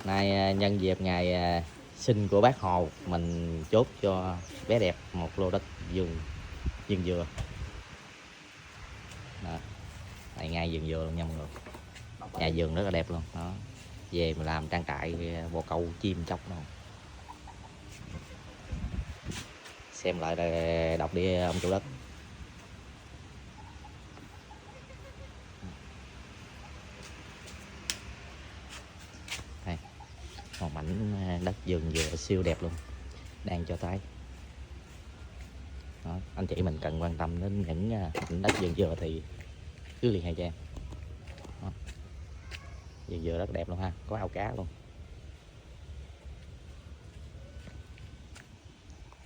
Nay nhân dịp ngày sinh của bác Hồ, mình chốt cho bé đẹp một lô đất vườn dừa. Đó. Này ngay vườn dừa luôn nha mọi người. Nhà vườn rất là đẹp luôn. Đó. Về mà làm trang trại bồ câu chim chóc luôn. Xem lại đọc đi ông chủ đất. Đây. Một mảnh đất vườn dừa siêu đẹp luôn, đang cho trái. Đó. Anh chị mình cần quan tâm đến những mảnh đất vườn dừa thì cứ liên hệ cho em. Vườn dừa rất đẹp luôn ha, có ao cá luôn.